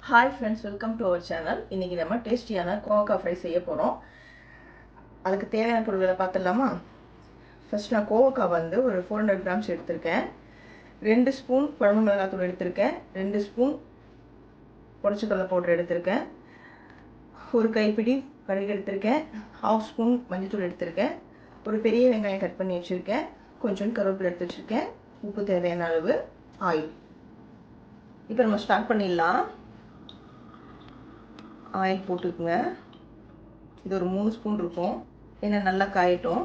Hi friends, welcome to our channel. இன்றைக்கி நம்ம டேஸ்டியான கோவக்காய் ஃப்ரை செய்ய போகிறோம். அதுக்கு தேவையான பொருட்களை பார்த்துடலாமா? ஃபஸ்ட் நான் கோவக்காய் வந்து ஒரு 400 கிராம்ஸ் எடுத்திருக்கேன். 2 ஸ்பூன் குழம்பு மிளகாத்தூள் எடுத்திருக்கேன். 2 ஸ்பூன் பொரிச்சக்கடலை பவுடர் எடுத்திருக்கேன். ஒரு கைப்பிடி கடுகு எடுத்திருக்கேன். 1/2 ஸ்பூன் மஞ்சள்தூள் எடுத்திருக்கேன். ஒரு பெரிய வெங்காயம் கட் பண்ணி வச்சுருக்கேன். கொஞ்சம் கருவேப்பிலை எடுத்து வச்சுருக்கேன். உப்பு தேவையான அளவு, ஆயில். இப்போ நம்ம ஸ்டார்ட் பண்ணிடலாம். ஆயில் போட்டுக்குங்க. இது ஒரு 3 ஸ்பூன் இருக்கும். எண்ணெய் நல்லா காயட்டும்.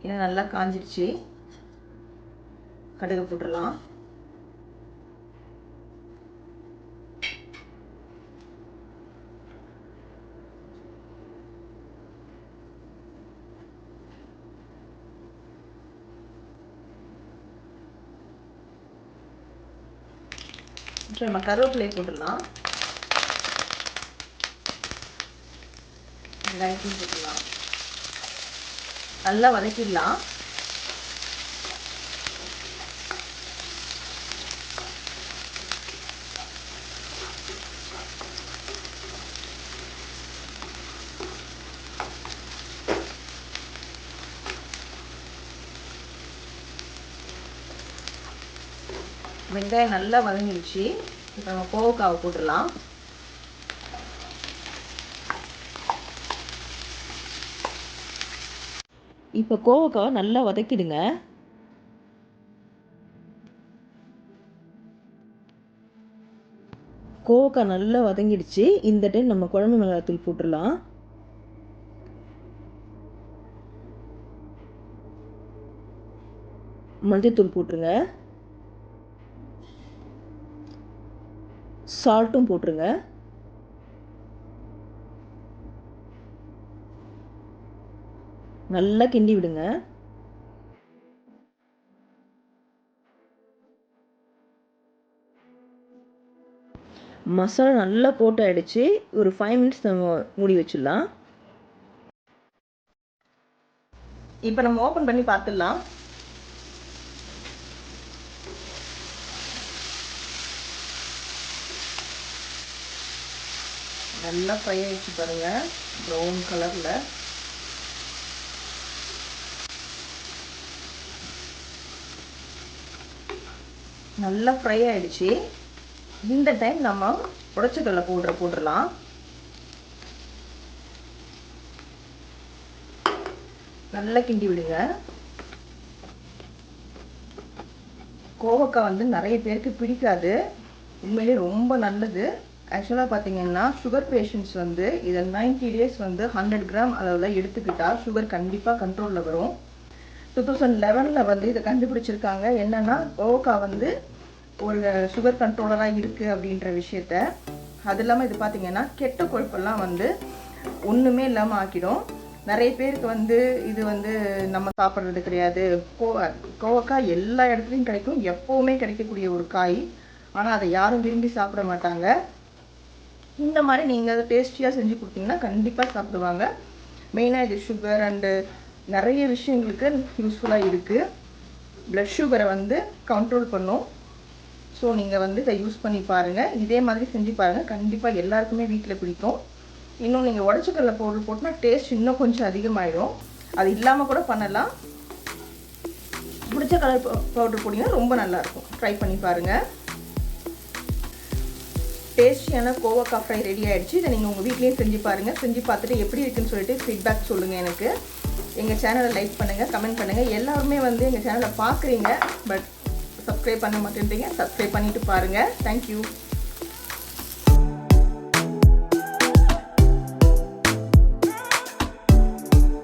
எண்ணெய் நல்லா காஞ்சிடுச்சு. கடுகு போட்டுடலாம். நம்ம கருவேப்பிலையை போட்டுடலாம். வெங்காயத்தையும் போட்டுடலாம். நல்லா வதக்கிடலாம். வெங்காயம் நல்லா வதங்கிடுச்சு. இப்போ நம்ம கோவக்காவை போட்டுடலாம். இப்போ கோவக்காவை நல்லா வதக்கிடுங்க. கோவக்காய் நல்லா வதங்கிடுச்சு. இந்த டைம் நம்ம குழம்பு மிளகாத்தூள் போட்டுடலாம். மஞ்சள்தூள் போட்டுருங்க. சால்ட்டும் போட்டுருங்க. நல்லா கிண்டி விடுங்க. மசாலா நல்லா போட்டு ஆயிடுச்சு. ஒரு 5 மினிட்ஸ் நம்ம மூடி வச்சிடலாம். இப்போ நம்ம ஓப்பன் பண்ணி பார்த்துடலாம். நல்லா ஃப்ரை ஆகிடுச்சு பாருங்க, ப்ரௌன் கலர்ல. நல்லா ஃப்ரை ஆகிடுச்சு. இந்த டைம் நம்ம உடைச்சக்கடலை பவுடரை போட்டுடலாம். நல்லா கிண்டி விடுங்க. கோவக்காய் வந்து நிறைய பேருக்கு பிடிக்காது. உண்மையிலே ரொம்ப நல்லது. ஆக்சுவலாக பார்த்தீங்கன்னா சுகர் பேஷண்ட்ஸ் வந்து இதை 90 டேஸ் வந்து 100 கிராம் அளவில் எடுத்துக்கிட்டால் சுகர் கண்டிப்பாக கண்ட்ரோலில் வரும். 2011 வந்து இதை கண்டுபிடிச்சிருக்காங்க. என்னென்னா கோவக்காய் வந்து ஒரு சுகர் கண்ட்ரோலராக இருக்குது அப்படின்ற விஷயத்த. அது இல்லாமல் இது பார்த்திங்கன்னா கெட்ட கொழுப்பெல்லாம் வந்து ஒன்றுமே இல்லாமல் ஆக்கிடும். நிறைய பேருக்கு வந்து இது வந்து நம்ம சாப்பிட்றது கிடையாது. கோவக்காய் எல்லா இடத்துலையும் கிடைக்கும், எப்போவுமே கிடைக்கக்கூடிய ஒரு காய். ஆனால் அதை யாரும் விரும்பி சாப்பிட மாட்டாங்க. இந்த மாதிரி நீங்கள் அதை டேஸ்டியாக செஞ்சு கொடுத்தீங்கன்னா கண்டிப்பாக சாப்பிடுவாங்க. மெயினாக இது சுகர் அண்டு நிறைய விஷயங்களுக்கு யூஸ்ஃபுல்லாக இருக்குது. ப்ளட் சுகரை வந்து கண்ட்ரோல் பண்ணும். ஸோ நீங்கள் வந்து இதை யூஸ் பண்ணி பாருங்கள். இதே மாதிரி செஞ்சு பாருங்கள். கண்டிப்பாக எல்லாருக்குமே வீட்டில் பிடிக்கும். இன்னும் நீங்கள் உடச்சக்கடலை பவுடர் போட்டுனா டேஸ்ட் இன்னும் கொஞ்சம் அதிகமாகிடும். அது இல்லாமல் கூட பண்ணலாம். பிடிச்ச கலர் பவுடர் போட்டிங்கன்னா ரொம்ப நல்லாயிருக்கும். ட்ரை பண்ணி பாருங்கள். டேஸ்டியான கோவக்காய் ஃப்ரை ரெடி ஆகிடுச்சு. இதை நீங்கள் உங்கள் வீட்லேயும் செஞ்சு பாருங்கள். செஞ்சு பார்த்துட்டு எப்படி இருக்குன்னு சொல்லிட்டு ஃபீட்பேக் சொல்லுங்கள் எனக்கு. எங்கள் சேனலை லைக் பண்ணுங்கள், கமெண்ட் பண்ணுங்கள். எல்லாருமே வந்து எங்கள் சேனலை பார்க்குறீங்க, பட் சப்ஸ்கிரைப் பண்ண மாட்டேன்றீங்க. சப்ஸ்கிரைப் பண்ணிவிட்டு பாருங்கள். தேங்க்யூ.